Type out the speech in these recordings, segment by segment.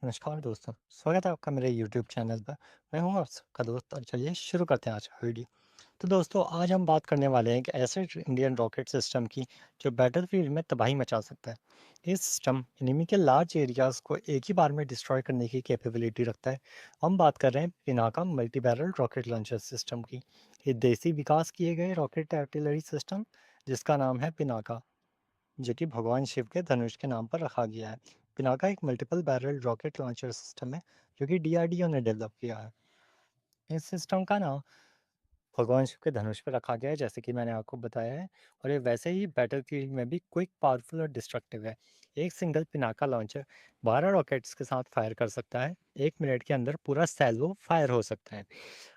नमस्कार दोस्तों, स्वागत है आपका मेरे यूट्यूब चैनल पर। मैं हूं आप सबका दोस्त और चलिए शुरू करते हैं आज का वीडियो। तो दोस्तों आज हम बात करने वाले हैं एक ऐसे इंडियन रॉकेट सिस्टम की जो बैटलफील्ड में तबाही मचा सकता है। ये सिस्टम एनिमी के लार्ज एरियाज को एक ही बार में डिस्ट्रॉय करने की कैपेबिलिटी रखता है। हम बात कर रहे हैं Pinaka multi barrel rocket launcher system की। ये देसी विकास किए गए रॉकेट आर्टिलरी सिस्टम जिसका नाम है पिनाका, जो कि भगवान शिव के धनुष के नाम पर रखा गया है। पिनाका एक multiple barrel rocket launcher system है जो कि डीआरडीओ ने डेवलप किया है। इस सिस्टम का नाम भगवान शिव के धनुष पर रखा गया है, जैसे कि मैंने आपको बताया है। और ये वैसे ही बैटलफील्ड में भी क्विक, पावरफुल और डिस्ट्रक्टिव है। एक सिंगल पिनाका लॉन्चर 12 रॉकेट्स के साथ फायर कर सकता है। 1 मिनट के अंदर पूरा सैल्वो फायर हो सकता है।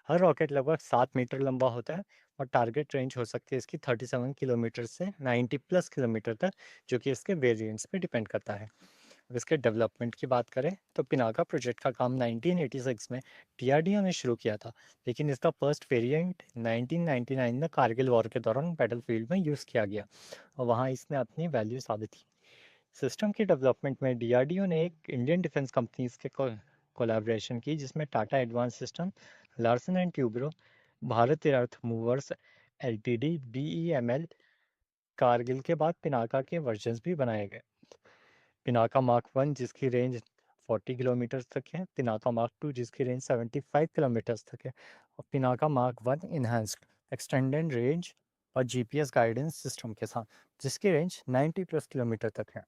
हर रॉकेट लगभग 7 मीटर लंबा होता है और टारगेट रेंज हो सकती है इसकी 37 किलोमीटर से 90+ किलोमीटर तक, जो कि इसके वेरिएंट्स पे डिपेंड करता है। अब इसके डेवलपमेंट की बात करें तो पिनाका प्रोजेक्ट का काम 1986 में डीआरडीओ ने शुरू किया था, लेकिन इसका फर्स्ट वेरिएंट 1999 में कारगिल वॉर के दौरान बैटलफील्ड में यूज़ किया गया और वहाँ इसने अपनी वैल्यू साबित की। सिस्टम की डेवलपमेंट में डीआरडीओ ने एक इंडियन डिफेंस कंपनीज के कोलैबोरेशन की, जिसमें Tata advance system, Larsen and Toubro, Bharat earth movers LTD, BEML, Kargil के बाद पिनाका के वर्जन्स भी बनाए गए। पिनाका मार्क 1 जिसकी रेंज 40 किलोमीटर तक है, पिनाका मार्क 2 जिसकी रेंज 75 किलोमीटर तक है, और Pinaka mark 1 enhanced extended range और जीपीएस गाइडेंस सिस्टम के साथ, जिसकी रेंज 90+ किलोमीटर तक है।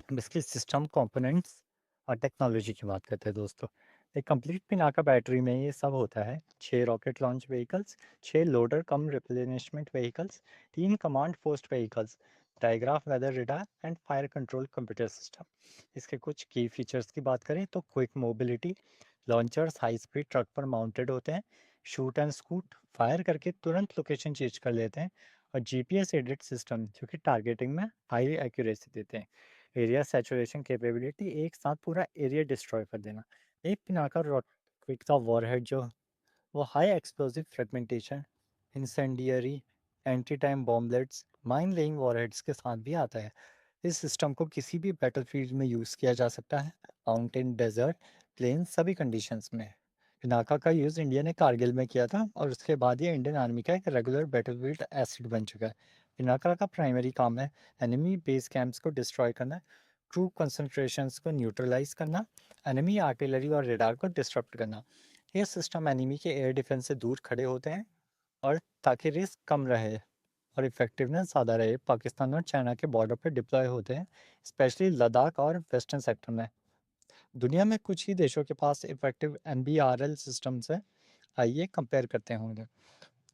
अब इसके सिस्टम कंपोनेंट्स और टेक्नोलॉजी की बात करते हैं दोस्तों। एक कंप्लीट पिनाका बैटरी में ये सब होता है: 6 rocket launch vehicles, 6 loader cum replenishment vehicles, 3 command post vehicles, diagraph weather radar and fire control computer system. इसके कुछ की फीचर्स की बात करें तो quick mobility, launchers high speed truck पर माउंटेड होते हैं, शूट एंड स्कूट, फायर करके तुरंत लोकेशन चेंज कर लेते हैं, और जीपीएस एडेड सिस्टम जो कि टारगेटिंग में हाई एक्यूरेसी देते हैं। एरिया सैचुरेशन कैपेबिलिटी, एक साथ पूरा एरिया डिस्ट्रॉय कर देना। एक पिनाका क्विक का वॉरहेड जो वो high explosive fragmentation, incendiary, anti time bomblets, mine laying warheads के साथ भी आता है। इस सिस्टम को किसी भी बैटलफील्ड में यूज़ किया जा सकता है: माउंटेन, डेजर्ट, प्लेन, सभी कंडीशंस में। पिनाका का यूज़ इंडिया ने कारगिल में किया था और उसके बाद ये इंडियन आर्मी का एक रेगुलर बैटलफील्ड एसिड बन चुका है। पिनाका का प्राइमरी काम है एनिमी बेस कैंप्स को डिस्ट्रॉय करना, ट्रू कंसंट्रेशंस को न्यूट्रलाइज करना, एनिमी आर्टिलरी और रेडार को डिस्टर्ब करना। ये सिस्टम एनिमी के एयर डिफेंस से दूर खड़े होते हैं और ताकि रिस्क कम रहे और इफेक्टिवनेस ज़्यादा रहे, पाकिस्तान और चाइना के बॉर्डर पर डिप्लॉय होते हैं, स्पेशली लद्दाख और वेस्टर्न सेक्टर में। दुनिया में कुछ ही देशों के पास इफेक्टिव एमबीआरएल सिस्टम्स है। आइए कंपेयर करते हैं उन्हें।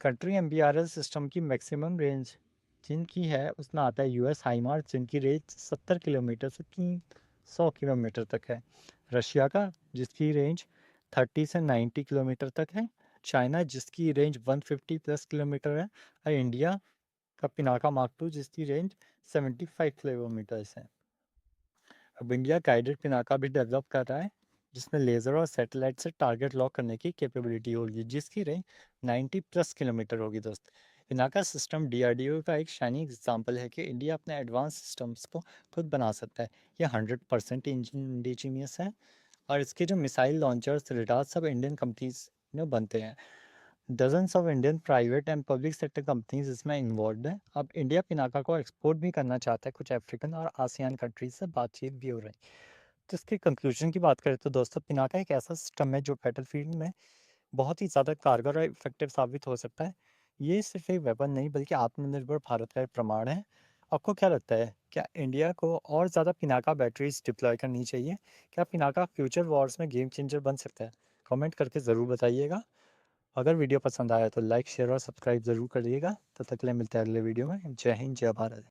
कंट्री एमबीआरएल सिस्टम की मैक्सिमम रेंज जिनकी है उसमें आता है यूएस हाइमार्स, जिनकी रेंज 70 किलोमीटर से 300 किलोमीटर तक है। रशिया का, जिसकी रेंज 30 से 90 किलोमीटर तक है। चाइना, जिसकी रेंज 150+ किलोमीटर है। और इंडिया का पिनाका मार्क 2 जिसकी रेंज 75 किलोमीटर्स है। अब इंडिया गाइडेड पिनाका भी डेवलप कर रहा है, जिसमें लेज़र और सैटेलाइट से टारगेट लॉक करने की कैपेबिलिटी होगी, जिसकी रेंज 90+ किलोमीटर होगी दोस्त। पिनाका सिस्टम डीआरडीओ का एक शाइनिंग एग्जाम्पल है कि इंडिया अपने एडवांस सिस्टम्स को खुद बना सकता है। यह 100% इंडिजीनियस है और इसके जो मिसाइल लॉन्चर्स, रडार सब इंडियन कंपनीज में बनते हैं। Dozens of Indian private and public sector companies इसमें इन्वॉल्व हैं। अब इंडिया पिनाका को एक्सपोर्ट भी करना चाहता है, कुछ अफ्रीकन और आसियान कंट्रीज से बातचीत भी हो रही है। तो इसके कंक्लूजन की बात करें तो दोस्तों, पिनाका एक ऐसा सिस्टम है जो बैटलफील्ड में बहुत ही ज़्यादा कारगर और इफेक्टिव साबित हो सकता है। ये सिर्फ एक वेपन नहीं बल्कि आत्मनिर्भर भारत का एक प्रमाण है। आपको क्या लगता है, क्या इंडिया को और ज़्यादा पिनाका बैटरीज डिप्लॉय करनी चाहिए? क्या पिनाका फ्यूचर वॉर्स में गेम चेंजर बन सकता है? कमेंट करके ज़रूर बताइएगा। अगर वीडियो पसंद आया तो लाइक, शेयर और सब्सक्राइब ज़रूर करिएगा। तब तक के लिए मिलते हैं अगले वीडियो में। जय हिंद, जय भारत।